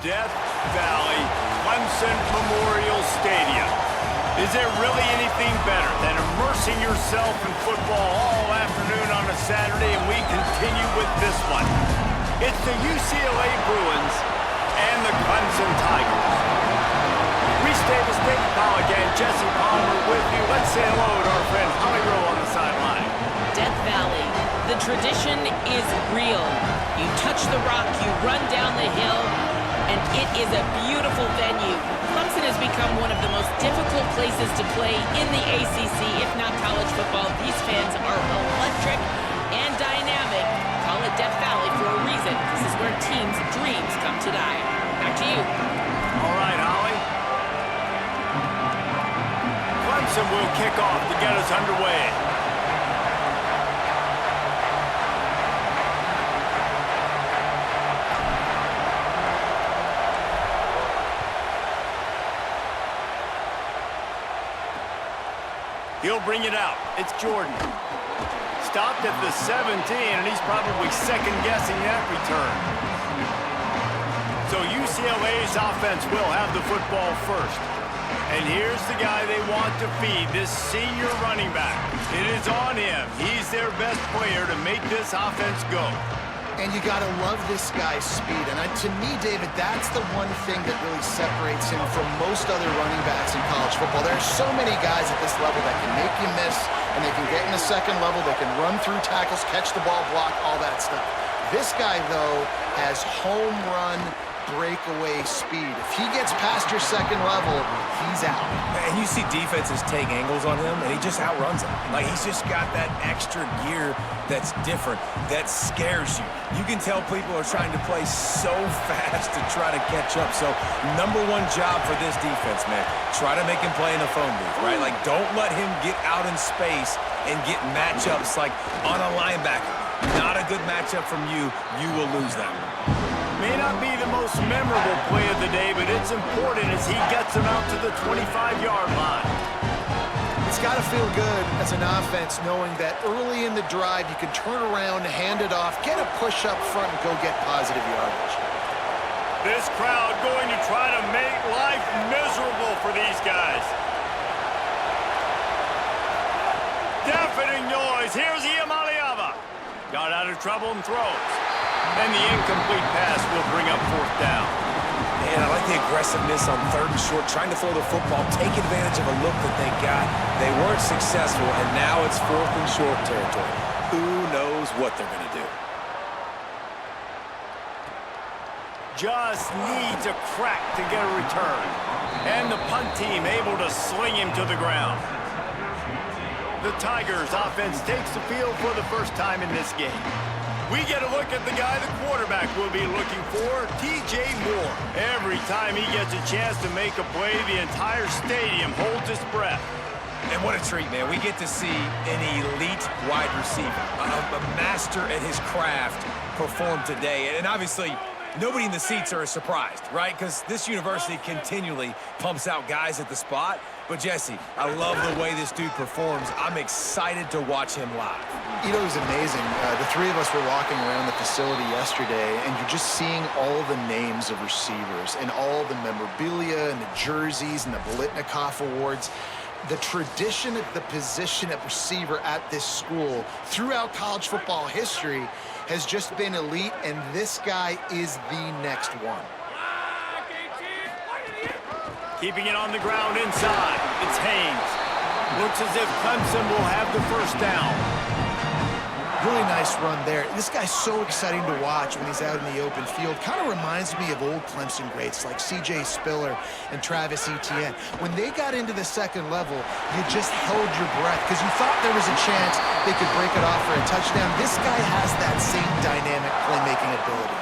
Death Valley Clemson Memorial Stadium. Is there really anything better than immersing yourself in football all afternoon on a Saturday, and we continue with this one. It's the UCLA Bruins and the Clemson Tigers. Reese Davis, David Pollack, and Jesse Palmer with you. Let's say hello to our friend Holly Rowe on the sideline. Death Valley, the tradition is real. You touch the rock, you run down the hill, and it is a beautiful venue. Clemson has become one of the most difficult places to play in the ACC, if not college football. These fans are electric and dynamic. Call it Death Valley for a reason. This is where teams' dreams come to die. Back to you. All right, Holly. Clemson will kick off to get us underway. He'll bring it out. It's Jordan. Stopped at the 17, and he's probably second-guessing that return. So UCLA's offense will have the football first. And here's the guy they want to feed, this senior running back. It is on him. He's their best player to make this offense go. And you got to love this guy's speed. And to me, David, that's the one thing that really separates him from most other running backs in college football. There are so many guys at this level that can make you miss, and they can get in the second level. They can run through tackles, catch the ball, block, all that stuff. This guy, though, has home run breakaway speed. If he gets past your second level, he's out. And you see defenses take angles on him, and he just outruns them. Like, he's just got that extra gear that's different, that scares you. You can tell people are trying to play so fast to try to catch up. So, number one job for this defense, man, try to make him play in the phone booth, right? Like, don't let him get out in space and get matchups like on a linebacker. Not a good matchup from you. You will lose that one. May not be the most memorable play of the day, but it's important as he gets him out to the 25-yard line. It's got to feel good as an offense knowing that early in the drive you can turn around, hand it off, get a push up front, and go get positive yardage. This crowd going to try to make life miserable for these guys. Deafening noise. Here's Iamaliava. Got out of trouble and throws. And the incomplete pass will bring up fourth down. Man, I like the aggressiveness on third and short, trying to throw the football, take advantage of a look that they got. They weren't successful, and now it's fourth and short territory. Who knows what they're going to do? Just needs a crack to get a return. And the punt team able to sling him to the ground. The Tigers offense takes the field for the first time in this game. We get a look at the guy the quarterback will be looking for, T.J. Moore. Every time he gets a chance to make a play, the entire stadium holds its breath. And what a treat, man. We get to see an elite wide receiver, a master at his craft perform today. And obviously, nobody in the seats are surprised, right? Because this university continually pumps out guys at the spot. But, Jesse, I love the way this dude performs. I'm excited to watch him live. You know, it was amazing. The three of us were walking around the facility yesterday, and you're just seeing all the names of receivers and all the memorabilia and the jerseys and the Bolitnikoff Awards. The tradition of the position at receiver at this school throughout college football history has just been elite, and this guy is the next one. Keeping it on the ground inside. It's Haynes. Looks as if Clemson will have the first down. Really nice run there. This guy's so exciting to watch when he's out in the open field. Kind of reminds me of old Clemson greats like C.J. Spiller and Travis Etienne. When they got into the second level, you just held your breath because you thought there was a chance they could break it off for a touchdown. This guy has that same dynamic playmaking ability.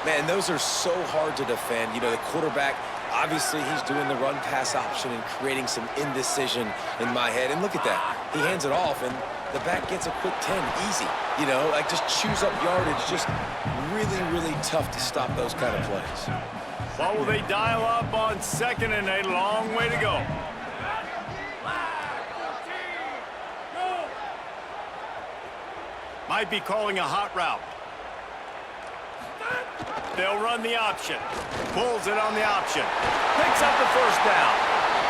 Man, those are so hard to defend. You know, the quarterback, obviously he's doing the run-pass option and creating some indecision in my head. And look at that. He hands it off, and the back gets a quick 10, easy. You know, like just chews up yardage. Just really, really tough to stop those kind of plays. What will they dial up on second and a long way to go? Might be calling a hot route. They'll run the option. Pulls it on the option. Picks up the first down.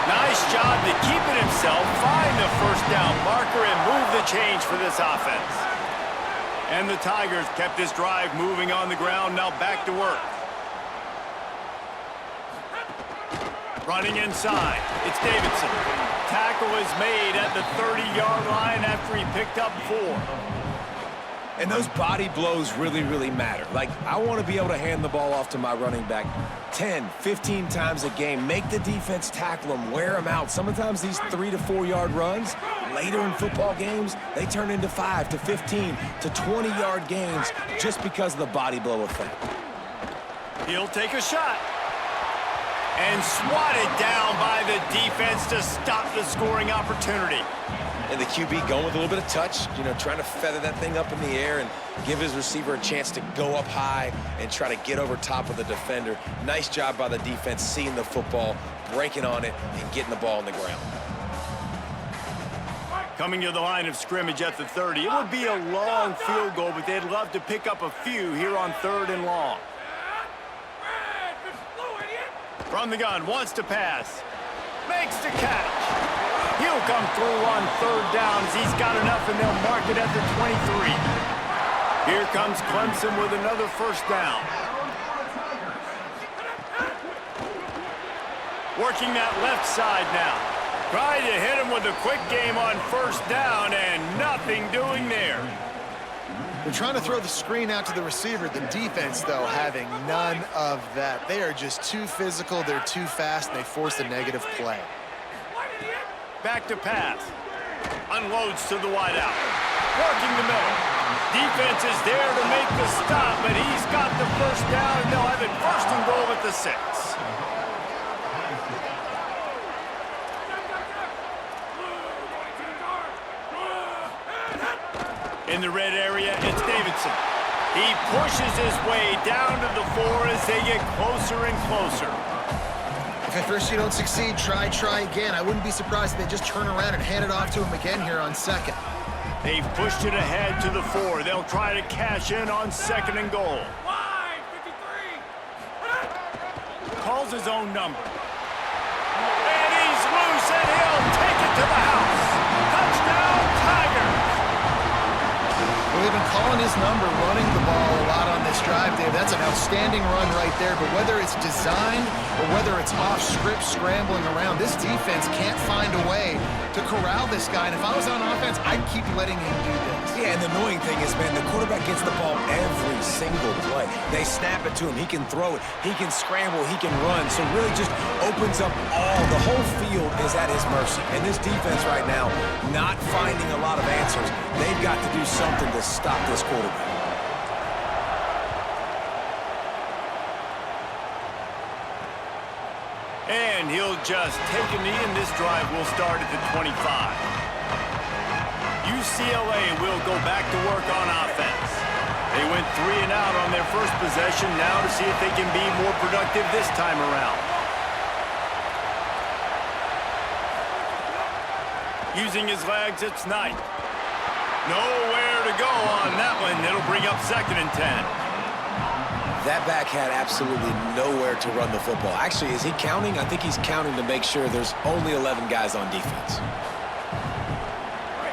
Nice job to keep it himself, find the first down marker, and move the change for this offense. And the Tigers kept this drive moving on the ground, now back to work. Running inside, it's Davidson. Tackle is made at the 30-yard line after he picked up 4. And those body blows really, really matter. Like, I want to be able to hand the ball off to my running back 10, 15 times a game. Make the defense tackle them, wear them out. Sometimes these 3 to 4 yard runs, later in football games, they turn into 5 to 15 to 20-yard gains just because of the body blow effect. He'll take a shot. And swatted down by the defense to stop the scoring opportunity. And the QB going with a little bit of touch, trying to feather that thing up in the air and give his receiver a chance to go up high and try to get over top of the defender. Nice job by the defense seeing the football, breaking on it, and getting the ball on the ground. Coming to the line of scrimmage at the 30. It would be a long field goal, but they'd love to pick up a few here on 3rd and long. From the gun, wants to pass. Makes the catch. He'll come through on 3rd down as he's got enough, and they'll mark it at the 23. Here comes Clemson with another first down. Working that left side now. Trying to hit him with a quick game on 1st down, and nothing doing there. They're trying to throw the screen out to the receiver. The defense, though, having none of that. They are just too physical, they're too fast, and they force a negative play. Back to pass. Unloads to the wideout. Working the middle. Defense is there to make the stop, but he's got the first down, and they'll have it 1st and goal at the 6. In the red area, it's Davidson. He pushes his way down to the 4 as they get closer and closer. If at first you don't succeed, try again. I wouldn't be surprised if they just turn around and hand it off to him again here on 2nd. They've pushed it ahead to the 4. They'll try to cash in on 2nd and goal. Calls his own number. And he's loose, and he'll take it to the house. Touchdown, Tigers! Well, they've been calling his number, running the ball a lot on this drive, Dave. That's an outstanding run right there. But whether it's designed or whether it's off script scrambling around, this defense can't find a way to corral this guy. And if I was on offense, I'd keep letting him do this. Yeah, and the annoying thing is, man, the quarterback gets the ball every single play. They snap it to him. He can throw it. He can scramble. He can run. So really just opens up the whole field is at his mercy. And this defense right now, not finding a lot of answers. They've got to do something to stop this quarterback. And he'll just take a knee, and this drive will start at the 25. UCLA will go back to work on offense. They went 3 and out on their first possession, now to see if they can be more productive this time around. Using his legs, it's Knight. Nowhere to go on that one. It'll bring up 2nd and 10. That back had absolutely nowhere to run the football. Actually, is he counting? I think he's counting to make sure there's only 11 guys on defense.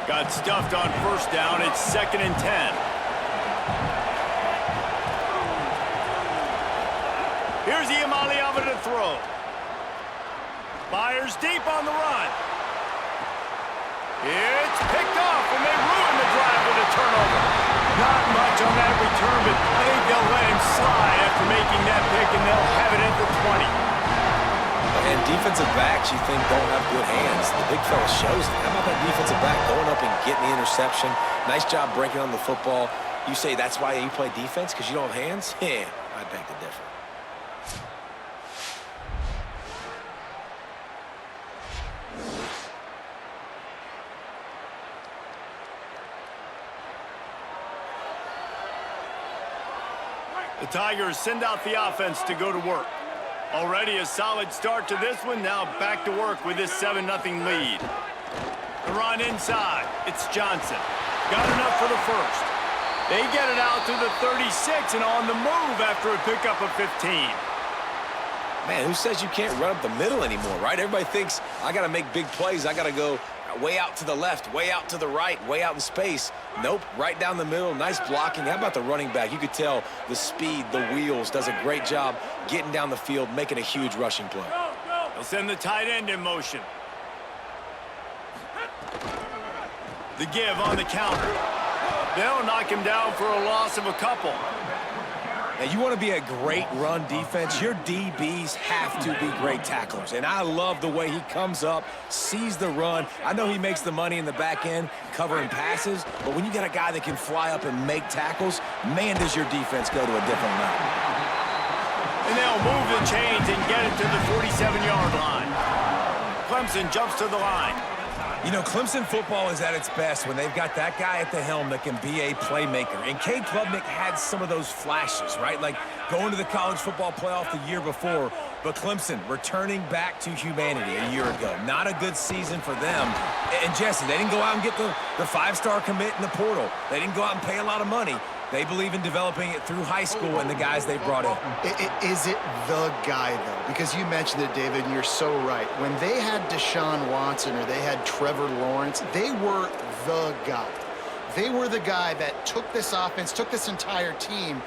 Got stuffed on 1st down. It's 2nd and 10. Here's Iamaleava to throw. Fires deep on the run. It's picked off, and they ruin the drive with a turnover. Not much on that return, but I think they'll let him slide after making that pick, and they'll have it at the 20. And defensive backs, you think, don't have good hands. The big fella shows it. How about that defensive back going up and getting the interception? Nice job breaking on the football. You say that's why you play defense, because you don't have hands? Yeah, I beg to differ. The Tigers send out the offense to go to work. Already a solid start to this one. Now back to work with this 7-0 lead. The run inside. It's Johnson. Got enough for the first. They get it out to the 36 and on the move after a pickup of 15. Man, who says you can't run up the middle anymore, right? Everybody thinks I got to make big plays. I got to go way out to the left, way out to the right, way out in space. Nope, right down the middle. Nice blocking. How about the running back? You could tell the speed, the wheels, does a great job getting down the field, making a huge rushing play. They'll send the tight end in motion. The give on the counter. They'll knock him down for a loss of a couple. Now, you want to be a great run defense, your DBs have to be great tacklers. And I love the way he comes up, sees the run. I know he makes the money in the back end covering passes, but when you got a guy that can fly up and make tackles, man, does your defense go to a different level. And they'll move the chains and get it to the 47-yard line. Clemson jumps to the line. You know, Clemson football is at its best when they've got that guy at the helm that can be a playmaker. And Cade Klubnik had some of those flashes, right? Like going to the college football playoff the year before. But Clemson returning back to humanity a year ago. Not a good season for them. And Jesse, they didn't go out and get the five-star commit in the portal. They didn't go out and pay a lot of money. They believe in developing it through high school and the guys they brought in. Is it the guy, though? Because you mentioned it, David, and you're so right. When they had Deshaun Watson or they had Trevor Lawrence, they were the guy. They were the guy that took this offense, took this entire team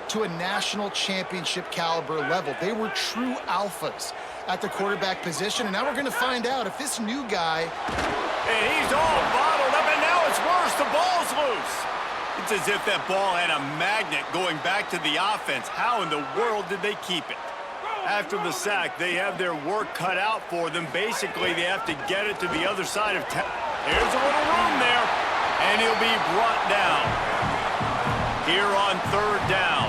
to a national championship caliber level. They were true alphas at the quarterback position, and now we're going to find out if this new guy... And he's all bottled up, and now it's worse. The ball's loose. It's as if that ball had a magnet going back to the offense. How in the world did they keep it? After the sack, they have their work cut out for them. Basically, they have to get it to the other side of town. There's a little room there, and he'll be brought down. Here on third down.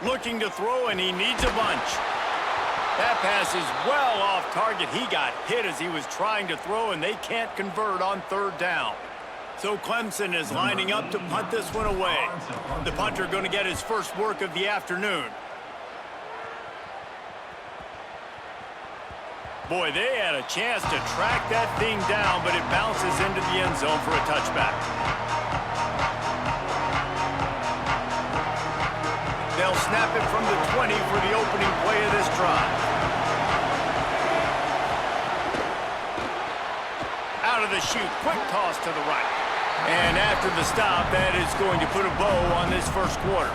Looking to throw, and he needs a bunch. That pass is well off target. He got hit as he was trying to throw, and they can't convert on third down. So Clemson is lining up to punt this one away. The punter going to get his first work of the afternoon. Boy, they had a chance to track that thing down, but it bounces into the end zone for a touchback. They'll snap it from the 20 for the opening play of this drive. Out of the chute, quick toss to the right. And after the stop, that is going to put a bow on this first quarter.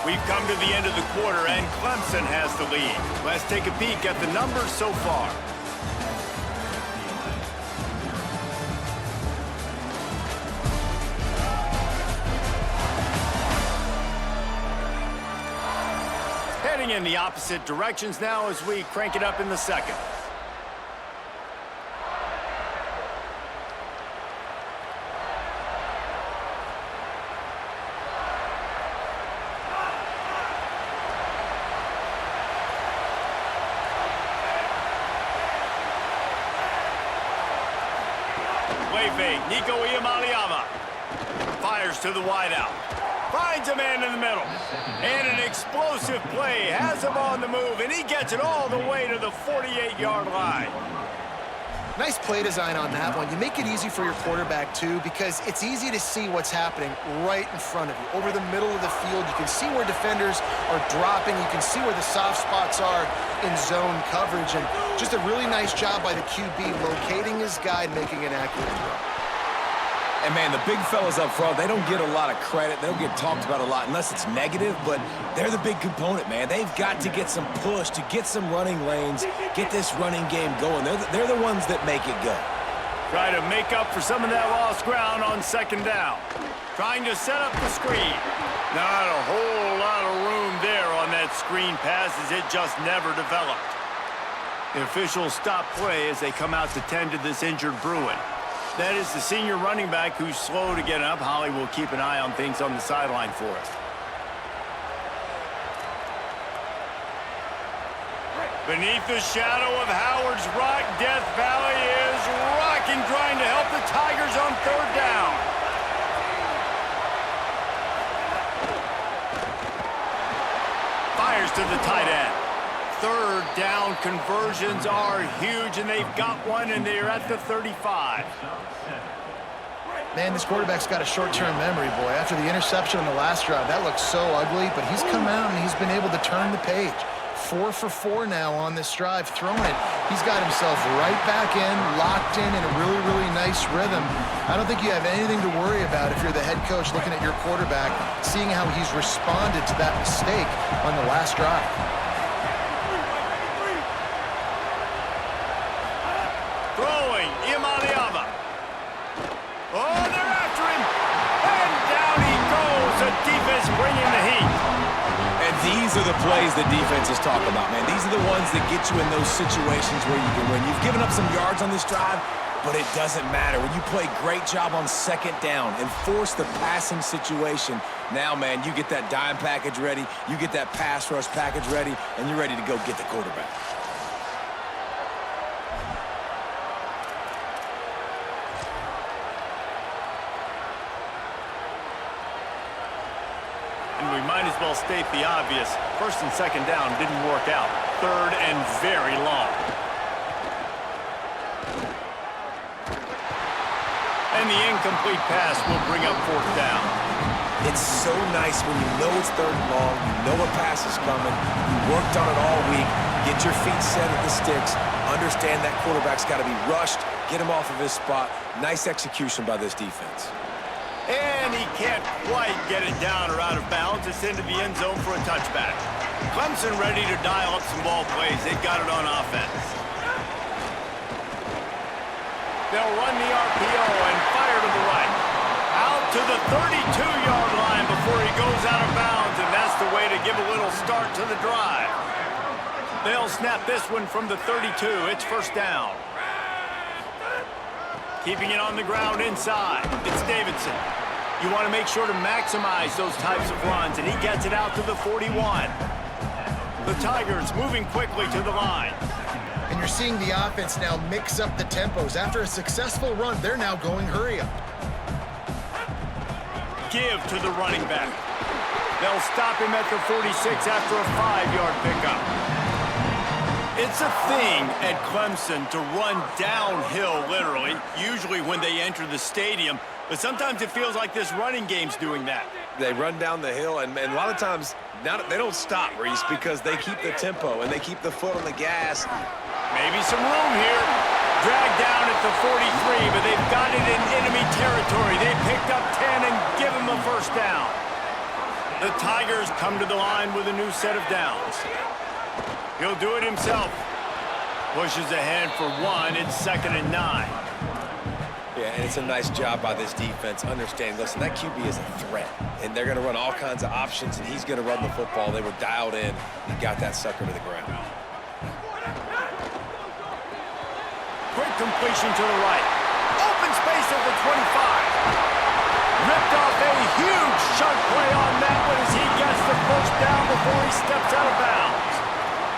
We've come to the end of the quarter, and Clemson has the lead. Let's take a peek at the numbers so far. Heading in the opposite directions now as we crank it up in the second. Fake. Nico Iamaleava fires to the wideout. Finds a man in the middle. And an explosive play. Has him on the move, and he gets it all the way to the 48-yard line. Nice play design on that one. You make it easy for your quarterback, too, because it's easy to see what's happening right in front of you. Over the middle of the field, you can see where defenders are dropping. You can see where the soft spots are in zone coverage. And just a really nice job by the QB locating his guy and making an accurate throw. And, man, the big fellas up front, they don't get a lot of credit. They don't get talked about a lot unless it's negative, but they're the big component, man. They've got to get some push, to get some running lanes, get this running game going. They're the ones that make it go. Try to make up for some of that lost ground on second down. Trying to set up the screen. Not a whole lot of room there on that screen pass as it just never developed. The officials stop play as they come out to tend to this injured Bruin. That is the senior running back who's slow to get up. Holly will keep an eye on things on the sideline for us. Beneath the shadow of Howard's Rock, Death Valley is rocking, trying to help the Tigers on third down. Fires to the tight end. Third down conversions are huge, and they've got one, and they're at the 35. Man, this quarterback's got a short-term memory, boy. After the interception on the last drive, that looked so ugly, but he's come out and he's been able to turn the page. 4 for 4 now on this drive, throwing it. He's got himself right back in, locked in a really, really nice rhythm. I don't think you have anything to worry about if you're the head coach looking at your quarterback, seeing how he's responded to that mistake on the last drive. Throwing, Imaliava. Oh, they're after him. And down he goes. The defense bringing the heat. And these are the plays that defenses talk about, man. These are the ones that get you in those situations where you can win. You've given up some yards on this drive, but it doesn't matter. When you play great job on second down and force the passing situation, now, man, you get that dime package ready, you get that pass rush package ready, and you're ready to go get the quarterback. And we might as well state the obvious. First and second down didn't work out. Third and very long. And the incomplete pass will bring up fourth down. It's so nice when you know it's third and long, you know a pass is coming, you worked on it all week, get your feet set at the sticks, understand that quarterback's got to be rushed, get him off of his spot. Nice execution by this defense. And he can't quite get it down or out of bounds. It's into the end zone for a touchback. Clemson ready to dial up some ball plays. They've got it on offense. They'll run the RPO and fire to the right. Out to the 32-yard line before he goes out of bounds, and that's the way to give a little start to the drive. They'll snap this one from the 32. It's first down. Keeping it on the ground inside. It's Davidson. You want to make sure to maximize those types of runs, and he gets it out to the 41. The Tigers moving quickly to the line. And you're seeing the offense now mix up the tempos. After a successful run, they're now going hurry up. Give to the running back. They'll stop him at the 46 after a 5-yard pickup. It's a thing at Clemson to run downhill, literally, usually when they enter the stadium. But sometimes it feels like this running game's doing that. They run down the hill, and a lot of times they don't stop, Reese, because they keep the tempo and they keep the foot on the gas. Maybe some room here. Dragged down at the 43, but they've got it in enemy territory. They picked up 10 and give him a first down. The Tigers come to the line with a new set of downs. He'll do it himself. Pushes ahead for one. It's 2nd and 9. Yeah, and it's a nice job by this defense understanding, listen, that QB is a threat, and they're going to run all kinds of options, and he's going to run the football. They were dialed in and got that sucker to the ground. Quick completion to the right. Open space at the 25. Ripped off a huge chunk play on that one as he gets the first down before he steps out of bounds.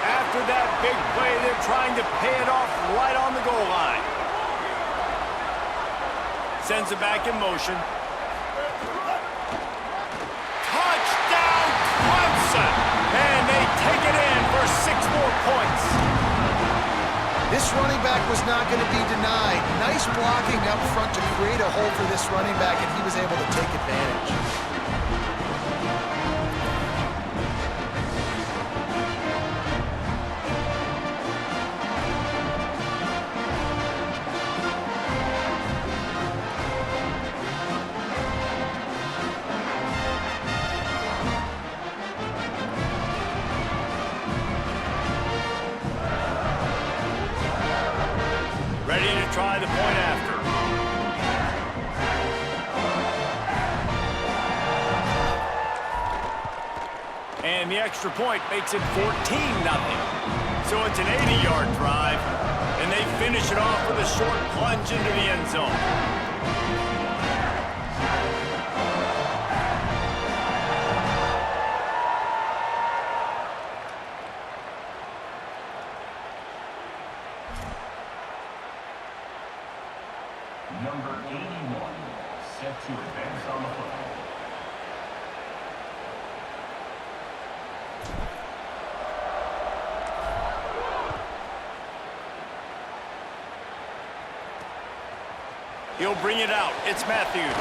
After that big play, they're trying to pay it off right on the goal line. Sends it back in motion. Touchdown, Clemson! And they take it in for 6 more points. This running back was not going to be denied. Nice blocking up front to create a hole for this running back, and he was able to take advantage. Ready to try the point after. And the extra point makes it 14-0. So it's an 80-yard drive, and they finish it off with a short plunge into the end zone. Number 81, set to advance on the football. He'll bring it out. It's Matthews.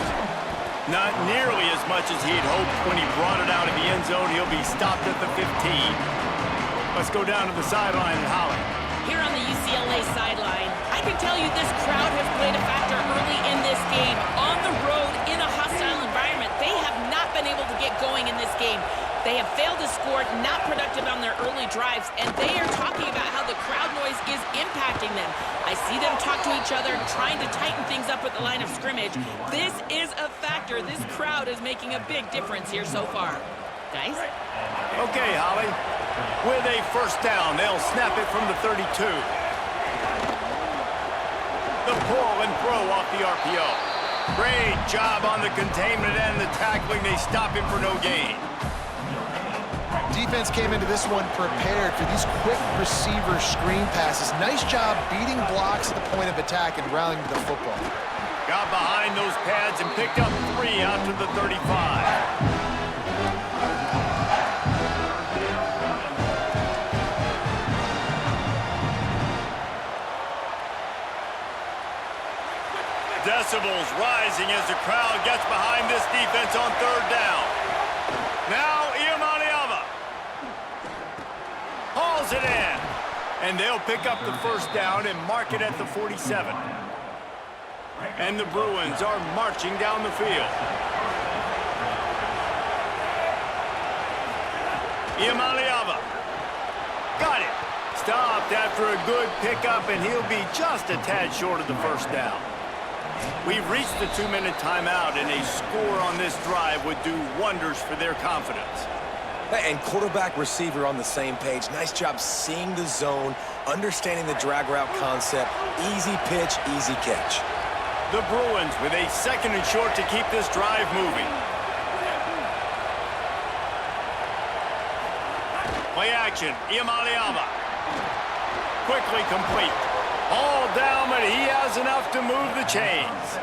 Not nearly as much as he'd hoped when he brought it out of the end zone. He'll be stopped at the 15. Let's go down to the sideline and Holly. Here on the UCLA sideline, I can tell you this crowd has played a factor early in this game. On the road, in a hostile environment, they have not been able to get going in this game. They have failed to score, not productive on their early drives, and they are talking about how the crowd noise is impacting them. I see them talk to each other, trying to tighten things up at the line of scrimmage. This is a factor. This crowd is making a big difference here so far. Guys? Okay, Holly. With a first down, they'll snap it from the 32. The pull and throw off the RPO. Great job on the containment and the tackling. They stop him for no gain. Defense came into this one prepared for these quick receiver screen passes. Nice job beating blocks at the point of attack and rallying to the football. Got behind those pads and picked up 3 out to the 35. Decibels rising as the crowd gets behind this defense on third down. Now, Iamaleava hauls it in. And they'll pick up the first down and mark it at the 47. And the Bruins are marching down the field. Iamaleava got it. Stopped after a good pickup, and he'll be just a tad short of the first down. We've reached the 2-minute timeout, and a score on this drive would do wonders for their confidence. And quarterback, receiver on the same page. Nice job seeing the zone, understanding the drag route concept. Easy pitch, easy catch. The Bruins with a 2nd and short to keep this drive moving. Play action, Iamaleava. Quickly complete. All down, but he has enough to move the chains.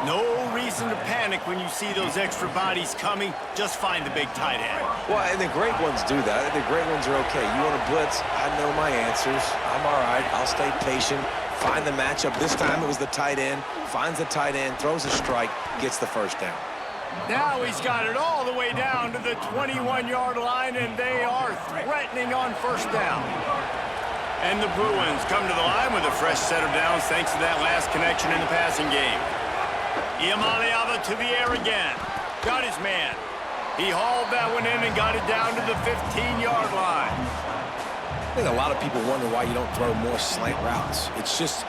No reason to panic when you see those extra bodies coming. Just find the big tight end. Well, and the great ones do that. The great ones are okay. You want to blitz? I know my answers. I'm all right. I'll stay patient. Find the matchup. This time it was the tight end. Finds the tight end, throws a strike, gets the first down. Now he's got it all the way down to the 21-yard line, and they are threatening on first down. And the Bruins come to the line with a fresh set of downs thanks to that last connection in the passing game. Iamaleava to the air again. Got his man. He hauled that one in and got it down to the 15-yard line. I think a lot of people wonder why you don't throw more slant routes. It's just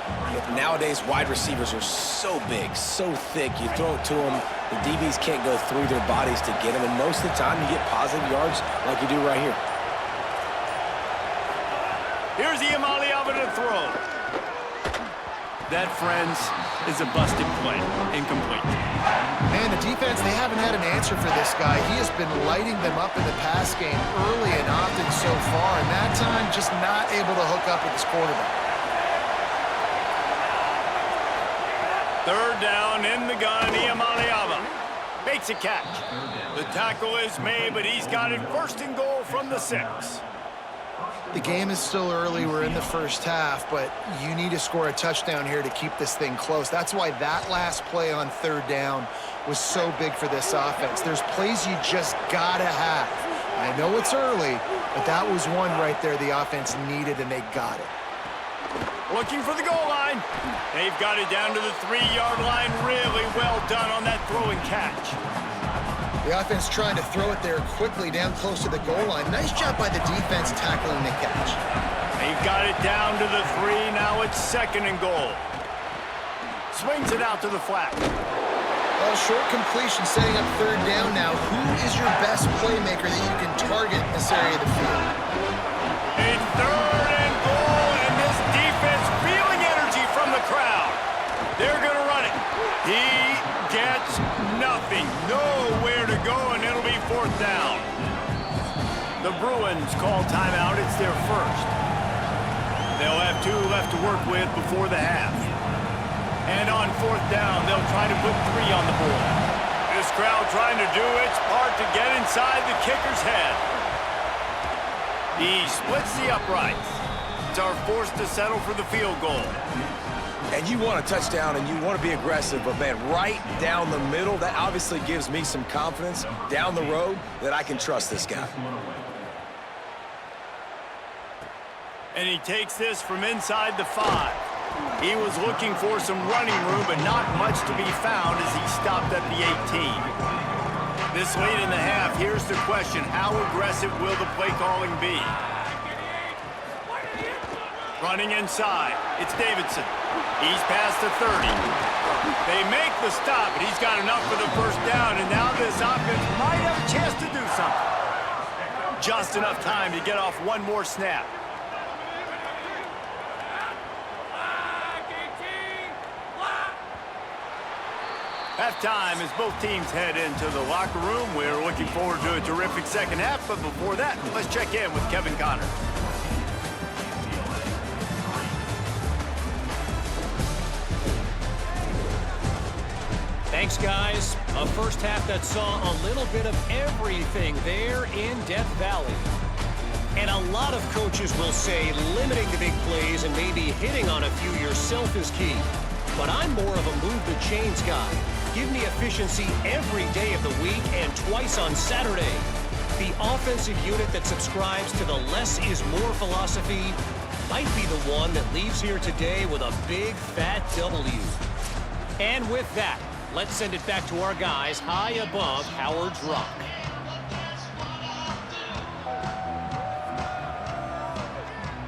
nowadays wide receivers are so big, so thick. You throw it to them, the DBs can't go through their bodies to get them, and most of the time you get positive yards like you do right here. Here's Iamaleava to throw. That, friends, is a busted play. Incomplete. Man, the defense, they haven't had an answer for this guy. He has been lighting them up in the pass game early and often so far, and that time just not able to hook up with his quarterback. Third down in the gun, Iamaleava makes a catch. The tackle is made, but he's got it 1st and goal from the 6. The game is still early. We're in the first half, but you need to score a touchdown here to keep this thing close. That's why that last play on third down was so big for this offense. There's plays you just gotta have. I know it's early, but that was one right there the offense needed, and they got it. Looking for the goal line. They've got it down to the 3-yard line. Really well done on that throw and catch. The offense trying to throw it there quickly down close to the goal line. Nice job by the defense tackling the catch. They've got it down to the 3. Now it's 2nd and goal. Swings it out to the flat. Well, short completion setting up third down now. Who is your best playmaker that you can target in this area of the field? In third and goal, and this defense feeling energy from the crowd. They're going to run it. He gets nothing. Nowhere to go, and it'll be fourth down. The Bruins call timeout. It's their first. They'll have 2 left to work with before the half. And on fourth down, they'll try to put 3 on the board. This crowd trying to do its part to get inside the kicker's head. He splits the uprights. It's our forced to settle for the field goal. And you want a touchdown and you want to be aggressive, but man, right down the middle, that obviously gives me some confidence down the road that I can trust this guy. And he takes this from inside the 5. He was looking for some running room, but not much to be found as he stopped at the 18. This late in the half, here's the question. How aggressive will the play calling be? Running inside. It's Davidson. He's past the 30. They make the stop, but he's got enough for the first down, and now this offense might have a chance to do something. Just enough time to get off one more snap. Halftime as both teams head into the locker room. We're looking forward to a terrific second half, but before that, let's check in with Kevin Connors. Thanks, guys. A first half that saw a little bit of everything there in Death Valley. And a lot of coaches will say limiting the big plays and maybe hitting on a few yourself is key. But I'm more of a move the chains guy. Give me efficiency every day of the week and twice on Saturday. The offensive unit that subscribes to the less is more philosophy might be the one that leaves here today with a big fat W. And with that, let's send it back to our guys high above Howard's Rock.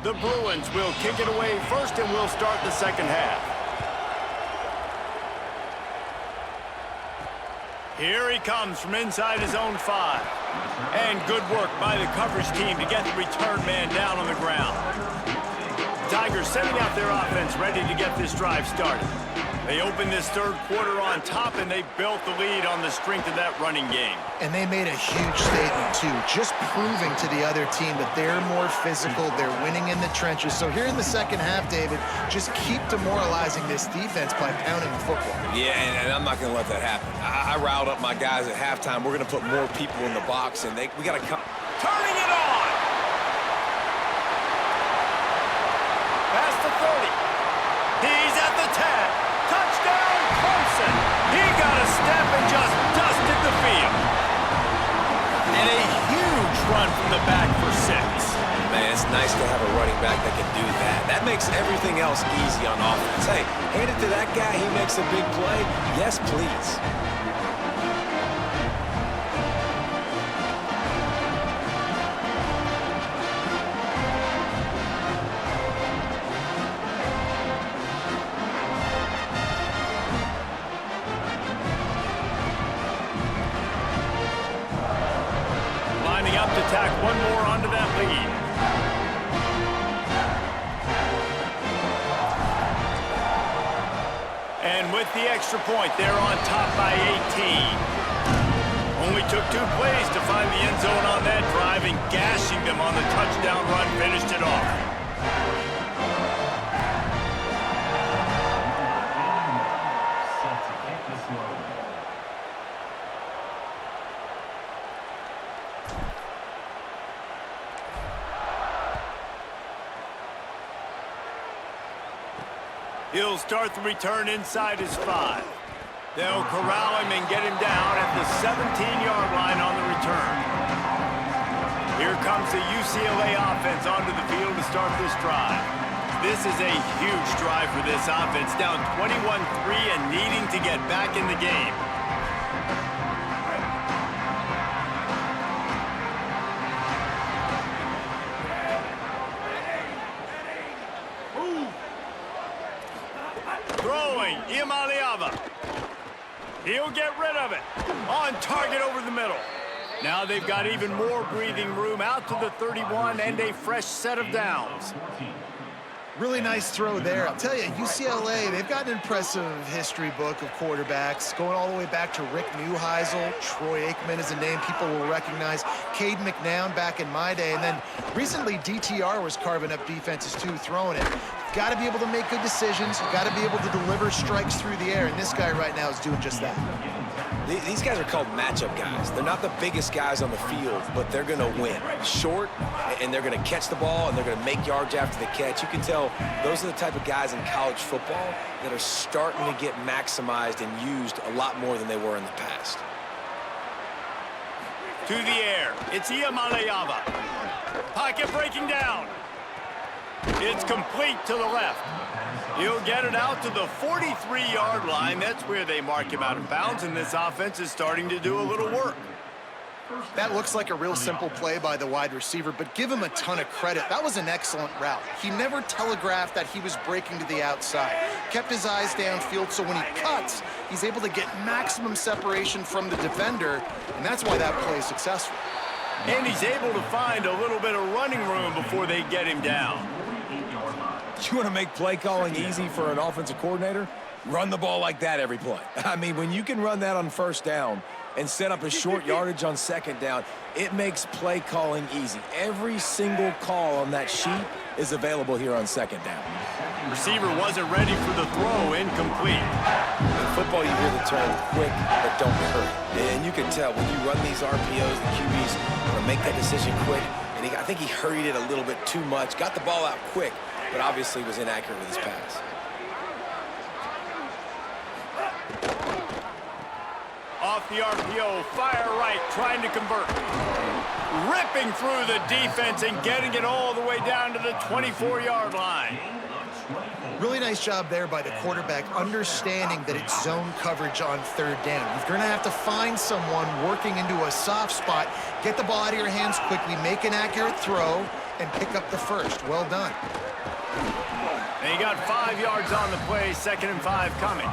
The Bruins will kick it away first, and we'll start the second half. Here he comes from inside his own 5. And good work by the coverage team to get the return man down on the ground. The Tigers sending out their offense ready to get this drive started. They opened this third quarter on top, and they built the lead on the strength of that running game. And they made a huge statement, too, just proving to the other team that they're more physical, they're winning in the trenches. So here in the second half, David, just keep demoralizing this defense by pounding the football. Yeah, and I'm not going to let that happen. I riled up my guys at halftime. We're going to put more people in the box, and we got to come. Turning it on! Past the 30. He's at the 10. Touchdown, Clemson. He got a step and just dusted the field. And a huge run from the back for 6. Man, it's nice to have a running back that can do that. That makes everything else easy on offense. Hey, hand it to that guy. He makes a big play. Yes, please. Up to tack one more onto that lead. And with the extra point, they're on top by 18. Only took 2 plays to find the end zone on that drive, and gashing them on the touchdown run finished it off. He'll start the return inside his 5. They'll corral him and get him down at the 17-yard line on the return. Here comes the UCLA offense onto the field to start this drive. This is a huge drive for this offense, down 21-3 and needing to get back in the game. He'll get rid of it. On target over the middle. Now they've got even more breathing room out to the 31 and a fresh set of downs. Really nice throw there. I'll tell you, UCLA, they've got an impressive history book of quarterbacks, going all the way back to Rick Neuheisel. Troy Aikman is a name people will recognize. Cade McNown back in my day. And then recently, DTR was carving up defenses too, throwing it. Got to be able to make good decisions. Got to be able to deliver strikes through the air. And this guy right now is doing just that. These guys are called matchup guys. They're not the biggest guys on the field, but they're going to win. Short, and they're going to catch the ball, and they're going to make yards after the catch. You can tell those are the type of guys in college football that are starting to get maximized and used a lot more than they were in the past. To the air, it's Iamaleava. Pocket breaking down. It's complete to the left. He'll get it out to the 43-yard line. That's where they mark him out of bounds, and this offense is starting to do a little work. That looks like a real simple play by the wide receiver, but give him a ton of credit. That was an excellent route. He never telegraphed that he was breaking to the outside. Kept his eyes downfield, so when he cuts, he's able to get maximum separation from the defender, and that's why that play is successful. And he's able to find a little bit of running room before they get him down. You want to make play calling easy for an offensive coordinator? Run the ball like that every play. I mean, when you can run that on first down and set up a short yardage on second down, it makes play calling easy. Every single call on that sheet is available here on second down. Receiver wasn't ready for the throw, incomplete. In football, you hear the term quick, but don't hurry. And you can tell when you run these RPOs, the QBs want to make that decision quick. And I think he hurried it a little bit too much, got the ball out quick, but obviously was inaccurate with his pass. Off the RPO, fire right, trying to convert. Ripping through the defense and getting it all the way down to the 24-yard line. Really nice job there by the quarterback, understanding that it's zone coverage on third down. You're going to have to find someone working into a soft spot, get the ball out of your hands quickly, make an accurate throw, and pick up the first. Well done. And he got 5 yards on the play, 2nd and 5 coming.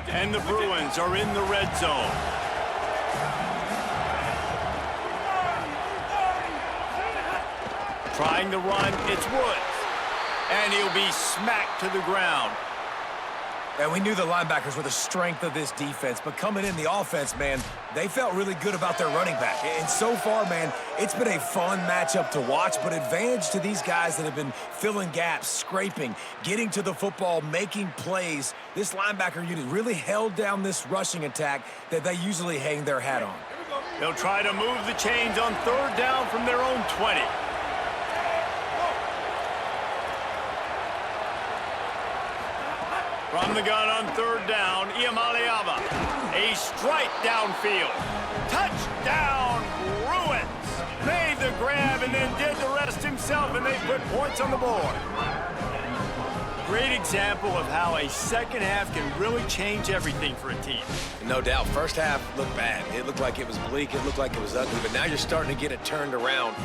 And the Bruins are in the red zone. Trying to run, it's Woods. And he'll be smacked to the ground. And we knew the linebackers were the strength of this defense, but coming in the offense, man, they felt really good about their running back. And so far, man, it's been a fun matchup to watch, but advantage to these guys that have been filling gaps, scraping, getting to the football, making plays. This linebacker unit really held down this rushing attack that they usually hang their hat on. They'll try to move the chains on third down from their own 20. From the gun on third down, Iamaleava. A strike downfield. Touchdown, Bruins. Made the grab and then did the rest himself, and they put points on the board. Great example of how a second half can really change everything for a team. No doubt. First half looked bad. It looked like it was bleak. It looked like it was ugly. But now you're starting to get it turned around.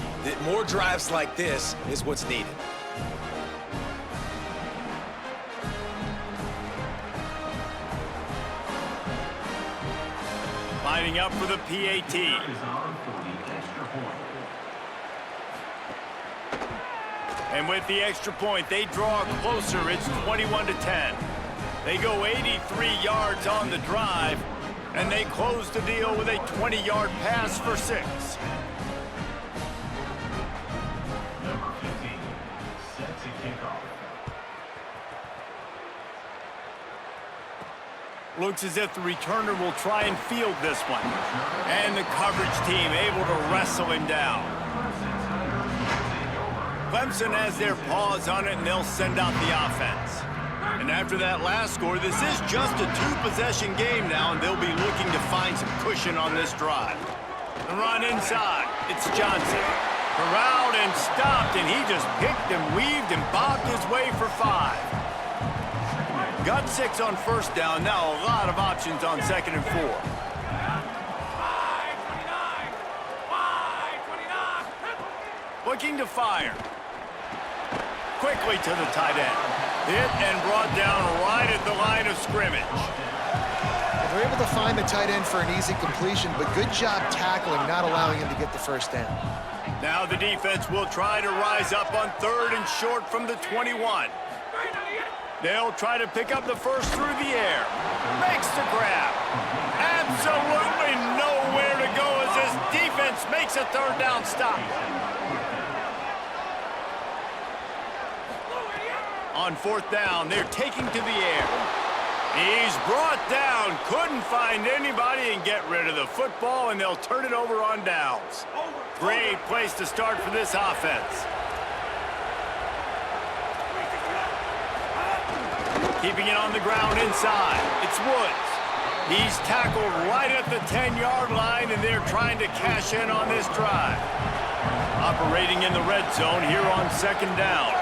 More drives like this is what's needed. Lining up for the PAT. And with the extra point, they draw closer. It's 21-10. They go 83 yards on the drive, and they close the deal with a 20-yard pass for 6. Number 15, set to kick off. Looks as if the returner will try and field this one. And the coverage team able to wrestle him down. Clemson has their paws on it, and they'll send out the offense. And after that last score, this is just a 2-possession game now, and they'll be looking to find some cushion on this drive. The run inside. It's Johnson. Corralled and stopped, and he just picked and weaved and bobbed his way for 5. Got 6 on first down. Now a lot of options on 2nd and 4. Looking to fire. Quickly to the tight end. Hit and brought down right at the line of scrimmage. They're able to find the tight end for an easy completion, but good job tackling, not allowing him to get the first down. Now the defense will try to rise up on 3rd and short from the 21. They'll try to pick up the first through the air. Makes the grab. Absolutely nowhere to go as this defense makes a 3rd down stop. On 4th down, they're taking to the air. He's brought down, couldn't find anybody and get rid of the football, and they'll turn it over on downs. Great place to start for this offense. Keeping it on the ground inside. It's Woods. He's tackled right at the 10-yard line, and they're trying to cash in on this drive. Operating in the red zone here on 2nd down.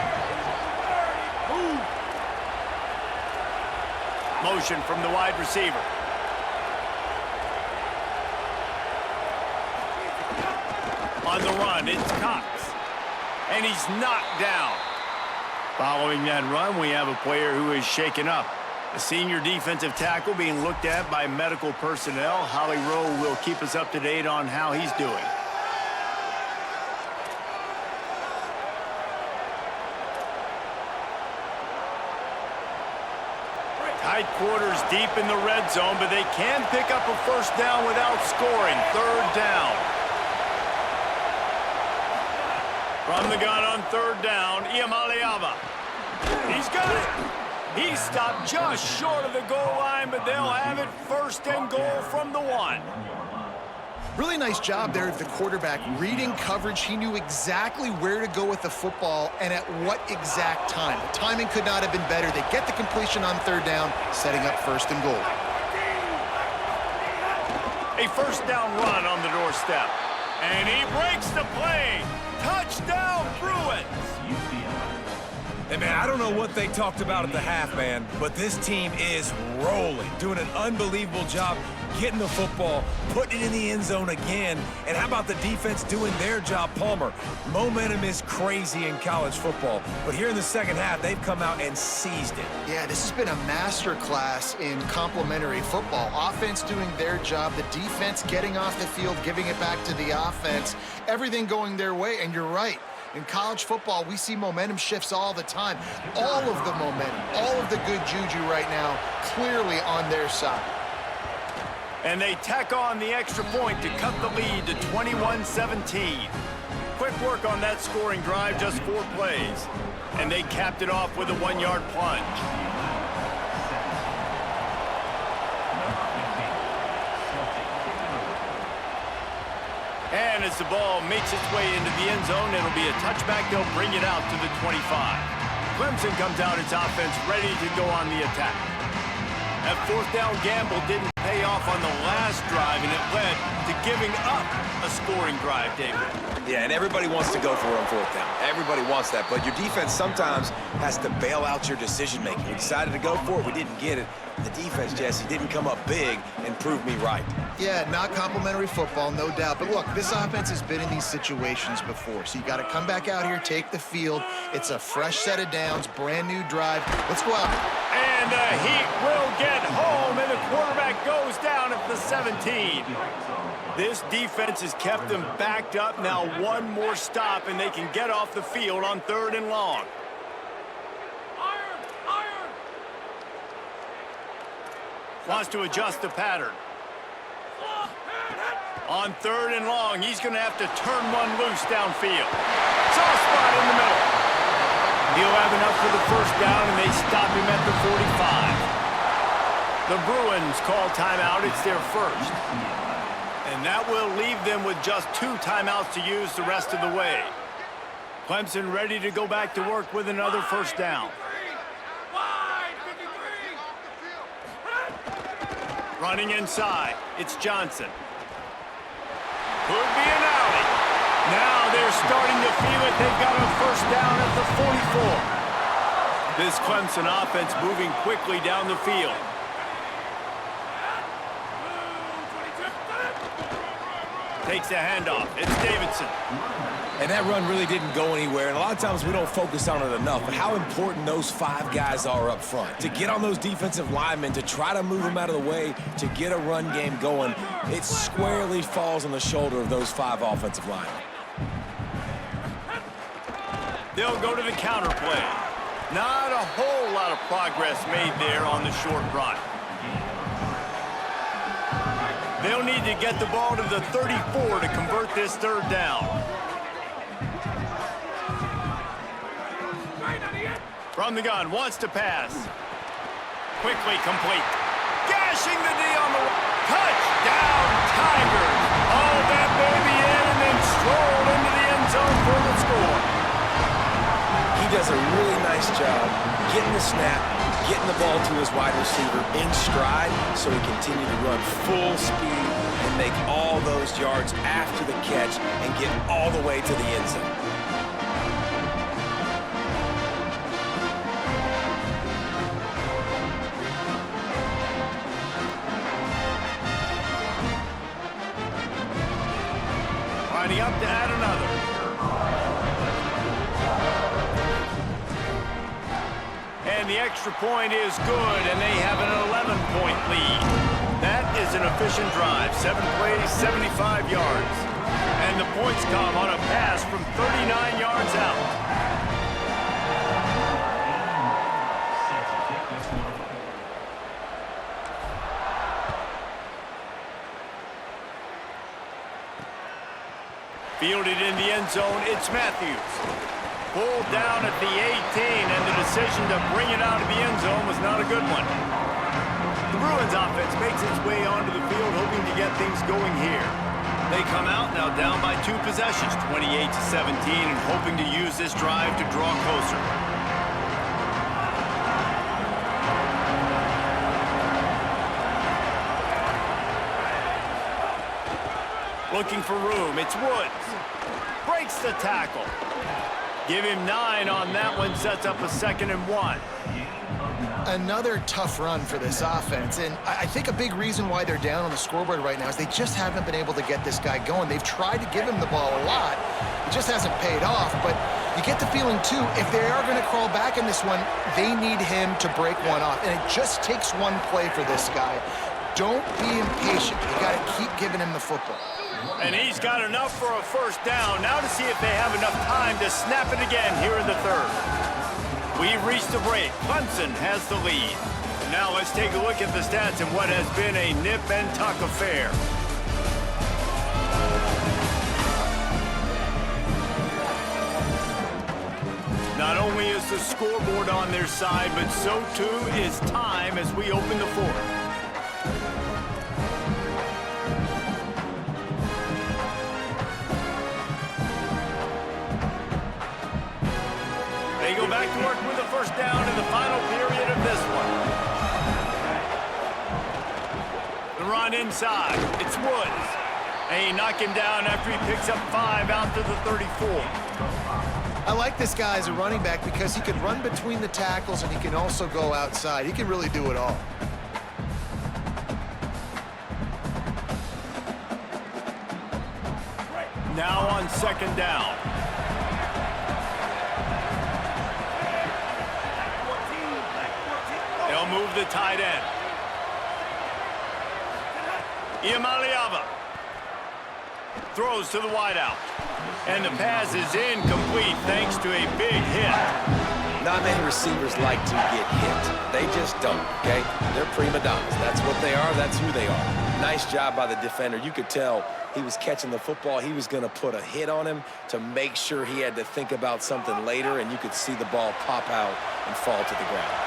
Motion from the wide receiver. On the run, it's Cox. And he's knocked down. Following that run, we have a player who is shaken up. A senior defensive tackle being looked at by medical personnel. Holly Rowe will keep us up to date on how he's doing. Tight quarters deep in the red zone, but they can pick up a first down without scoring. 3rd down. From the gun on 3rd down, Iamaleava. He's got it. He stopped just short of the goal line, but they'll have it 1st and goal from the 1. Really nice job there of the quarterback. Reading coverage, he knew exactly where to go with the football and at what exact time. The timing could not have been better. They get the completion on 3rd down, setting up 1st and goal. A 1st down run on the doorstep. And he breaks the play. Touchdown, Bruins! Hey, man, I don't know what they talked about at the half, man, but this team is rolling, doing an unbelievable job getting the football, putting it in the end zone again. And how about the defense doing their job, Palmer? Momentum is crazy in college football, but here in the 2nd half, they've come out and seized it. Yeah, this has been a master class in complementary football. Offense doing their job, the defense getting off the field, giving it back to the offense, everything going their way, and you're right. In college football, we see momentum shifts all the time. All of the momentum, all of the good juju right now, clearly on their side. And they tack on the extra point to cut the lead to 21-17. Quick work on that scoring drive, just 4 plays. And they capped it off with a 1-yard plunge. And as the ball makes its way into the end zone, it'll be a touchback. They'll bring it out to the 25. Clemson comes out its offense ready to go on the attack. That 4th down gamble didn't pay off on the last drive, and it led to giving up a scoring drive, David. Yeah, and everybody wants to go for it on 4th down. Everybody wants that, but your defense sometimes has to bail out your decision-making. We decided to go for it. We didn't get it. The defense, Jesse, didn't come up big and prove me right. Yeah, not complimentary football, no doubt. But look, this offense has been in these situations before, so you got to come back out here, take the field. It's a fresh set of downs, brand new drive. Let's go out. And the Heat will get home, and the quarterback goes down at the 17. This defense has kept them backed up. Now 1 more stop, and they can get off the field on 3rd and long. Wants to adjust the pattern. On 3rd and long, he's going to have to turn one loose downfield. Soft spot in the middle. He'll have enough for the 1st down, and they stop him at the 45. The Bruins call timeout. It's their 1st. And that will leave them with just 2 timeouts to use the rest of the way. Clemson ready to go back to work with another 1st down. Running inside, it's Johnson. Could be an alley. Now they're starting to feel it. They've got a 1st down at the 44. This Clemson offense moving quickly down the field. Takes the handoff. It's Davidson. And that run really didn't go anywhere, and a lot of times we don't focus on it enough, but how important those 5 guys are up front. To get on those defensive linemen, to try to move them out of the way, to get a run game going, it squarely falls on the shoulder of those 5 offensive linemen. They'll go to the counter play. Not a whole lot of progress made there on the short run. They'll need to get the ball to the 34 to convert this 3rd down. From the gun, wants to pass. Quickly complete. Gashing the knee on the touchdown, Tigers. All that baby in and then strolled into the end zone for the score. He does a really nice job getting the snap, getting the ball to his wide receiver in stride so he continue to run full speed and make all those yards after the catch and get all the way to the end zone. Lining up to add another. And the extra point is good, and they have an 11-point lead. That is an efficient drive. 7 plays, 75 yards. And the points come on a pass from 39 yards out. Fielded in the end zone, it's Matthews. Pulled down at the 18, and the decision to bring it out of the end zone was not a good one. The Bruins offense makes its way onto the field, hoping to get things going here. They come out now down by 2 possessions, 28-17, and hoping to use this drive to draw closer. Looking for room, it's Woods. Breaks the tackle. Give him 9 on that one, sets up a 2nd and 1. Another tough run for this offense, and I think a big reason why they're down on the scoreboard right now is they just haven't been able to get this guy going. They've tried to give him the ball a lot. It just hasn't paid off, but you get the feeling, too, if they are going to crawl back in this one, they need him to break one off, and it just takes one play for this guy. Don't be impatient. You got to keep giving him the football. And he's got enough for a 1st down. Now to see if they have enough time to snap it again here in the 3rd. We've reached the break. Clemson has the lead. Now let's take a look at the stats in what has been a nip-and-tuck affair. Not only is the scoreboard on their side, but so too is time as we open the 4th. They go back to work with the 1st down in the final period of this one. The run inside. It's Woods. And he knocked him down after he picks up 5 out to the 34. I like this guy as a running back because he can run between the tackles and he can also go outside. He can really do it all. Now on 2nd down. They'll move the tight end. Iamaleava throws to the wideout. And the pass is incomplete thanks to a big hit. Not many receivers like to get hit. They just don't, okay? They're prima donnas. That's what they are. That's who they are. Nice job by the defender. You could tell he was catching the football. He was going to put a hit on him to make sure he had to think about something later, and you could see the ball pop out and fall to the ground.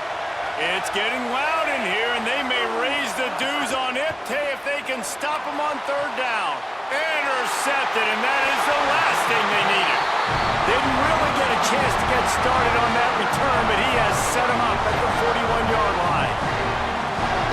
It's getting loud in here, and they may raise the dues on Ipte if they can stop him on 3rd down. Intercepted, and that is the last thing they needed. Didn't really get a chance to get started on that return, but he has set him up at the 41-yard line.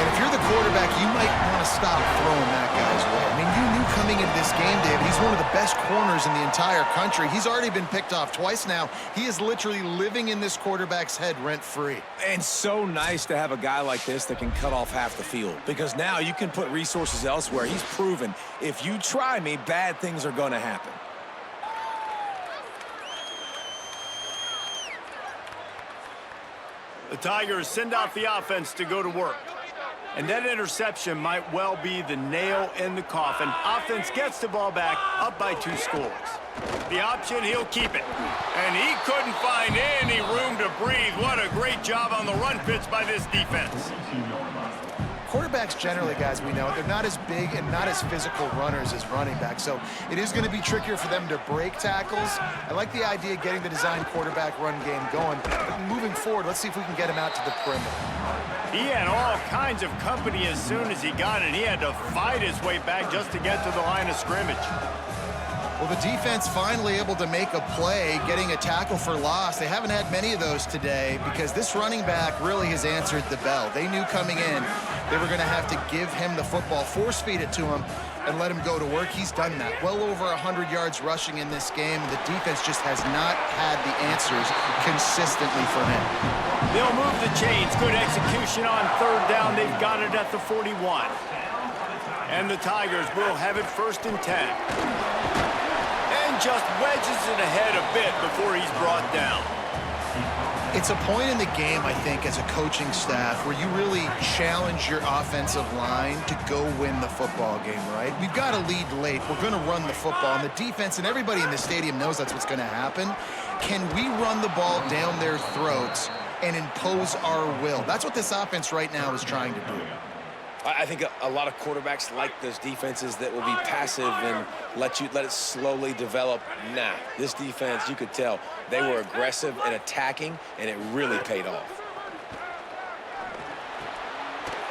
And if you're the quarterback, you might want to stop throwing that guy's way. I mean, you knew coming into this game, David, he's one of the best corners in the entire country. He's already been picked off twice now. He is literally living in this quarterback's head rent-free. And so nice to have a guy like this that can cut off half the field, because now you can put resources elsewhere. He's proven if you try me, bad things are going to happen. The Tigers send out the offense to go to work. And that interception might well be the nail in the coffin. Offense gets the ball back, up by 2 scores. The option, he'll keep it. And he couldn't find any room to breathe. What a great job on the run fits by this defense. Quarterbacks generally, guys, we know, they're not as big and not as physical runners as running backs, so it is going to be trickier for them to break tackles. I like the idea of getting the design quarterback run game going, but moving forward, let's see if we can get him out to the perimeter. He had all kinds of company as soon as he got it. He had to fight his way back just to get to the line of scrimmage. Well, the defense finally able to make a play, getting a tackle for loss. They haven't had many of those today because this running back really has answered the bell. They knew coming in they were going to have to give him the football, force feed it to him, and let him go to work. He's done that. Well over 100 yards rushing in this game. The defense just has not had the answers consistently for him. They'll move the chains. Good execution on 3rd down. They've got it at the 41. And the Tigers will have it 1st and 10. Just wedges it ahead a bit before he's brought down. It's a point in the game, I think, as a coaching staff where you really challenge your offensive line to go win the football game, right? We've got to lead late. We're going to run the football, and the defense and everybody in the stadium knows that's what's going to happen. Can we run the ball down their throats and impose our will? That's what this offense right now is trying to do. I think a lot of quarterbacks like those defenses that will be passive and let it slowly develop. Nah, this defense, you could tell, they were aggressive and attacking, and it really paid off.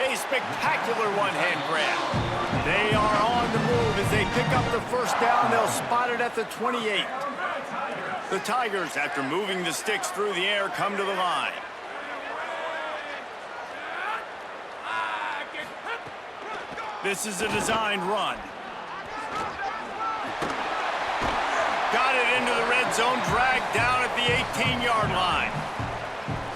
A spectacular one-hand grab. They are on the move as they pick up the 1st down. They'll spot it at the 28. The Tigers, after moving the sticks through the air, come to the line. This is a designed run. Got it into the red zone, dragged down at the 18-yard line.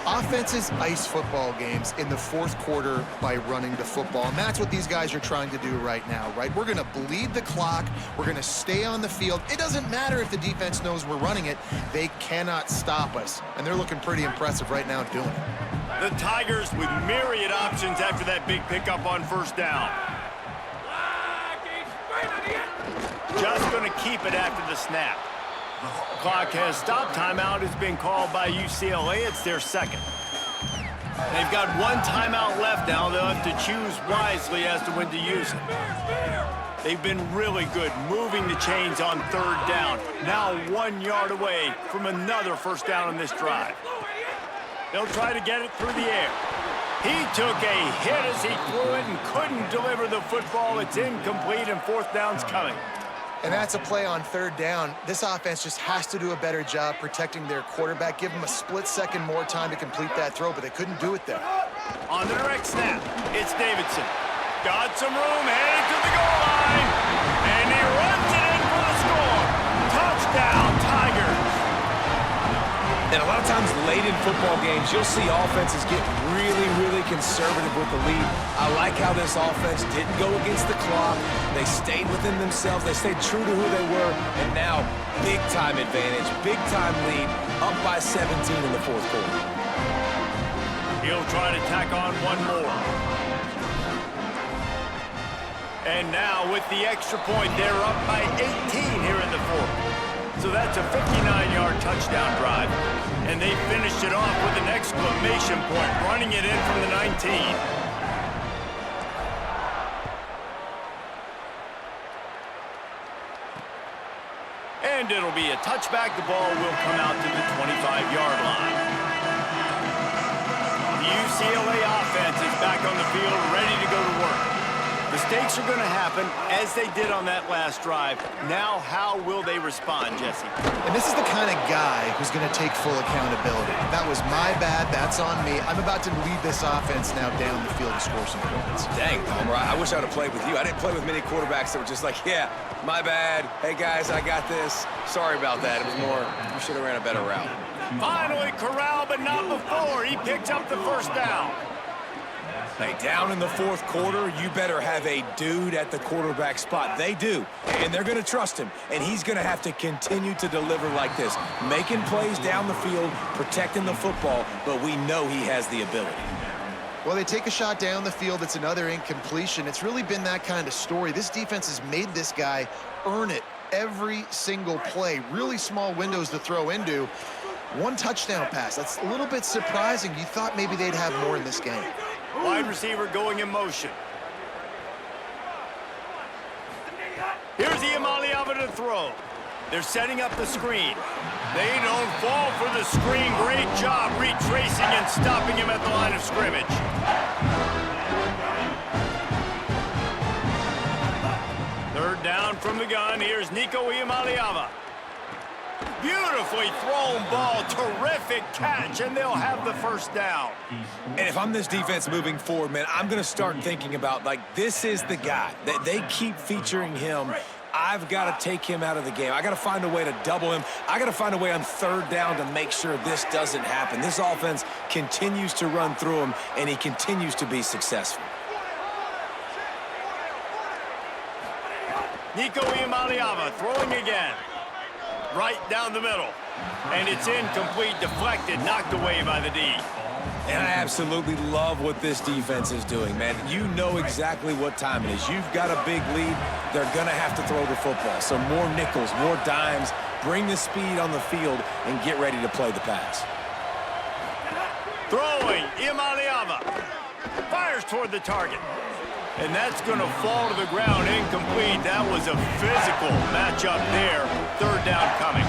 Offenses ice football games in the 4th quarter by running the football, and that's what these guys are trying to do right now, right? We're going to bleed the clock. We're going to stay on the field. It doesn't matter if the defense knows we're running it. They cannot stop us, and they're looking pretty impressive right now doing it. The Tigers with myriad options after that big pickup on 1st down. Just going to keep it after the snap. Clock has stopped. Timeout has been called by UCLA. It's their 2nd. They've got 1 timeout left now. They'll have to choose wisely as to when to use it. They've been really good moving the chains on 3rd down. Now 1 yard away from another 1st down on this drive. They'll try to get it through the air. He took a hit as he threw it and couldn't deliver the football. It's incomplete, and 4th down's coming. And that's a play on 3rd down. This offense just has to do a better job protecting their quarterback. Give him a split second more time to complete that throw, but they couldn't do it there. On the direct snap, it's Davidson. Got some room, headed to the goal line, and he runs it in for the score. Touchdown, Tigers. And a lot of times late in football games, you'll see offenses get really, really conservative with the lead. I like how this offense didn't go against the clock. They stayed within themselves. They stayed true to who they were. And now, big-time advantage, big-time lead, up by 17 in the 4th quarter. He'll try to tack on one more. And now, with the extra point, they're up by 18 here in the 4th. So that's a 59-yard touchdown drive. And they finished it off with an exclamation point, running it in from the 19. And it'll be a touchback. The ball will come out to the 25-yard line. The UCLA offense is back on the field, ready to go to work. The Mistakes are going to happen, as they did on that last drive. Now, how will they respond, Jesse? And this is the kind of guy who's going to take full accountability. That was my bad. That's on me. I'm about to lead this offense now down the field to score some points. Dang, Palmer, I wish I would have played with you. I didn't play with many quarterbacks that were just like, yeah, my bad. Hey, guys, I got this. Sorry about that. It was more, you should have ran a better route. Finally corralled, but not before. He picks up the first down. Hey, down in the fourth quarter, you better have a dude at the quarterback spot. They do, and they're going to trust him, and he's going to have to continue to deliver like this, making plays down the field, protecting the football, but we know he has the ability. Well, they take a shot down the field. It's another incompletion. It's really been that kind of story. This defense has made this guy earn it every single play. Really small windows to throw into. One touchdown pass. That's a little bit surprising. You thought maybe they'd have more in this game. Wide receiver going in motion. Here's Iamaleava to throw. They're setting up the screen. They don't fall for the screen. Great job retracing and stopping him at the line of scrimmage. Third down from the gun. Here's Nico Iamaleava. Beautifully thrown ball, terrific catch, and they'll have the first down. And if I'm this defense moving forward, man, I'm going to start thinking about, like, this is the guy. They keep featuring him. I've got to take him out of the game. I got to find a way to double him. I got to find a way on third down to make sure this doesn't happen. This offense continues to run through him, and he continues to be successful. Nico Iamaleava throwing again. Right down the middle. And it's incomplete, deflected, knocked away by the D. And I absolutely love what this defense is doing, man. You know exactly what time it is. You've got a big lead. They're going to have to throw the football. So more nickels, more dimes. Bring the speed on the field and get ready to play the pass. Throwing, Iamaleava. Fires toward the target. And that's going to fall to the ground, incomplete. That was a physical matchup there. Third down coming.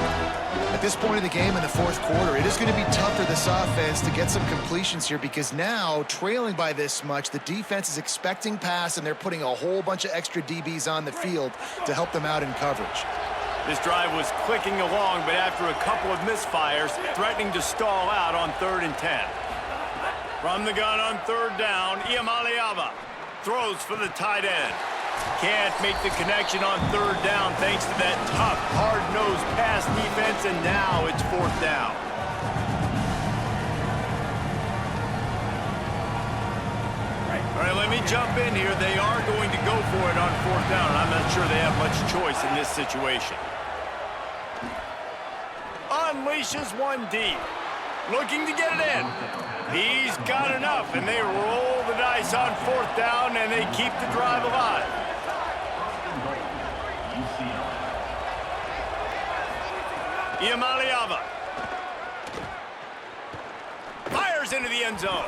At this point in the game in the fourth quarter, it is going to be tough for this offense to get some completions here because now, trailing by this much, the defense is expecting pass, and they're putting a whole bunch of extra DBs on the field to help them out in coverage. This drive was clicking along, but after a couple of misfires, threatening to stall out on 3rd and 10. From the gun on third down, Iamaleava throws for the tight end. Can't make the connection on third down thanks to that tough, hard-nosed pass defense, and now it's fourth down. All right, let me jump in here. They are going to go for it on fourth down, and I'm not sure they have much choice in this situation. Unleashes one deep. Looking to get it in. He's got enough, and they roll the dice on fourth down, and they keep the drive alive. Iamaleava fires into the end zone,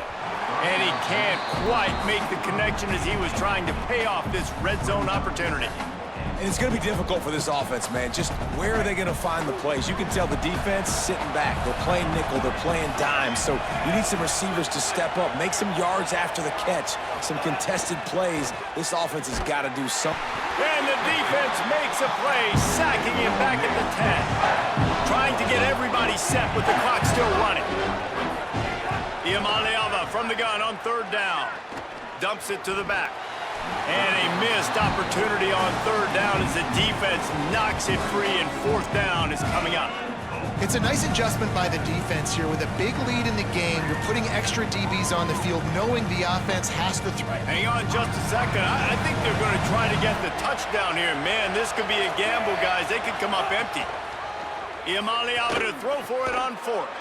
and he can't quite make the connection as he was trying to pay off this red zone opportunity. And it's going to be difficult for this offense, man. Just where are they going to find the plays? You can tell the defense sitting back. They're playing nickel. They're playing dime. So you need some receivers to step up, make some yards after the catch, some contested plays. This offense has got to do something. And the defense makes a play, sacking him back at the 10. Trying to get everybody set with the clock still running. Iamaleava from the gun on third down. Dumps it to the back. And a missed opportunity on third down as the defense knocks it free, and fourth down is coming up. It's a nice adjustment by the defense here. With a big lead in the game, you're putting extra DBs on the field, knowing the offense has to throw. Hang on just a second. I think they're going to try to get the touchdown here. Man, this could be a gamble, guys. They could come up empty. Iamaleava to throw for it on fourth.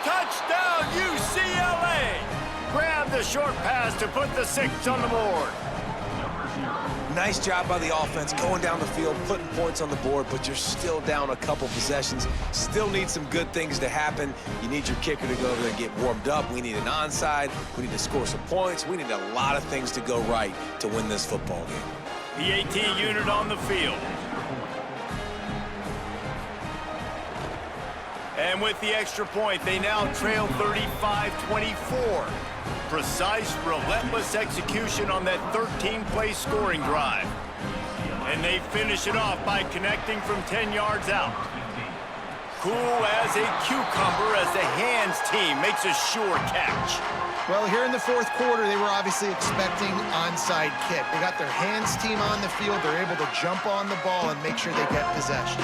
Touchdown, UCLA! Grab the short pass to put the 6 on the board. Nice job by the offense going down the field, putting points on the board, but you're still down a couple possessions. Still need some good things to happen. You need your kicker to go over there and get warmed up. We need an onside. We need to score some points. We need a lot of things to go right to win this football game. PAT unit on the field. And with the extra point, they now trail 35-24. Precise, relentless execution on that 13-play scoring drive. And they finish it off by connecting from 10 yards out. Cool as a cucumber as the hands team makes a sure catch. Well, here in the fourth quarter, they were obviously expecting onside kick. They got their hands team on the field. They're able to jump on the ball and make sure they get possession.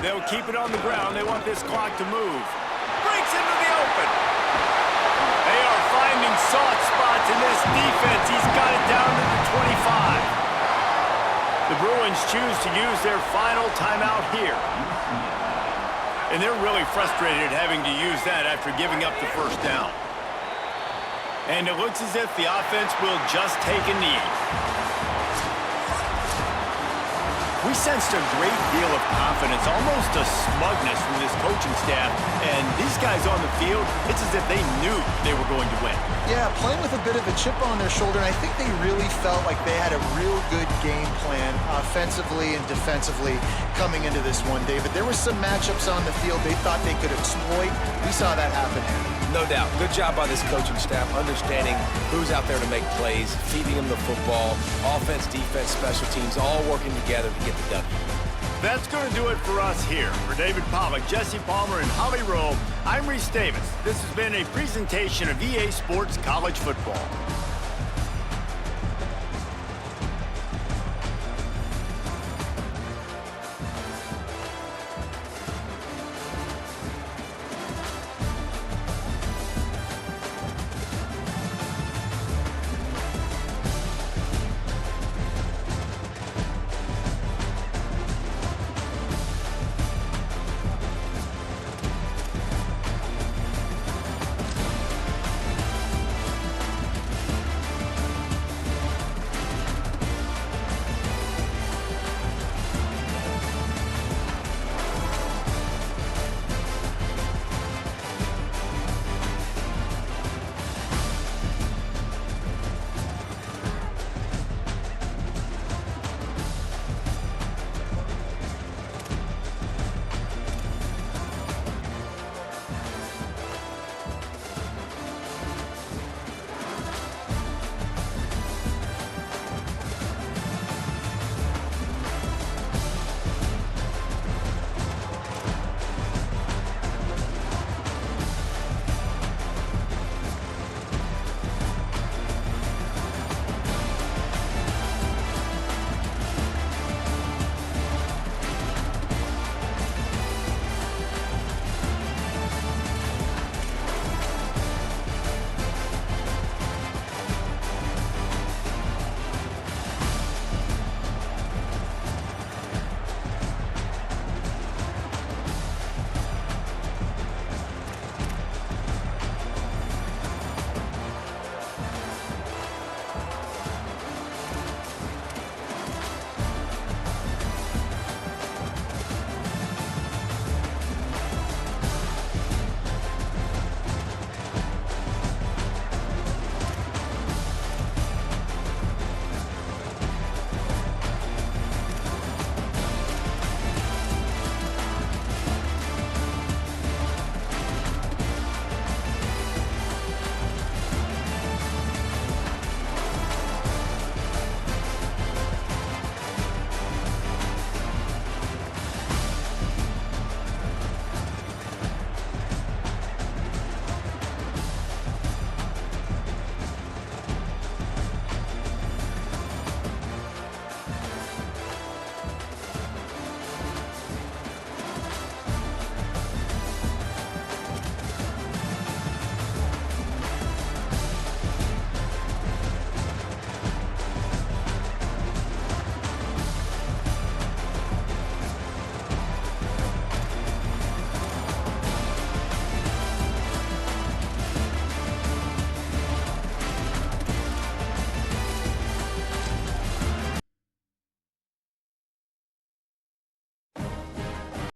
They'll keep it on the ground. They want this clock to move. Breaks into the open. They are finding soft spots in this defense. He's got it down to the 25. The Bruins choose to use their final timeout here. And they're really frustrated having to use that after giving up the first down. And it looks as if the offense will just take a knee. We sensed a great deal of confidence, almost a smugness from this coaching staff. And these guys on the field, it's as if they knew they were going to win. Yeah, playing with a bit of a chip on their shoulder, and I think they really felt like they had a real good game plan offensively and defensively coming into this one, David. There were some matchups on the field they thought they could exploit. We saw that happen here. No doubt. Good job by this coaching staff, understanding who's out there to make plays, feeding them the football, offense, defense, special teams, all working together to get the W. That's going to do it for us here. For David Pollack, Jesse Palmer, and Holly Rowe, I'm Reese Davis. This has been a presentation of EA Sports College Football.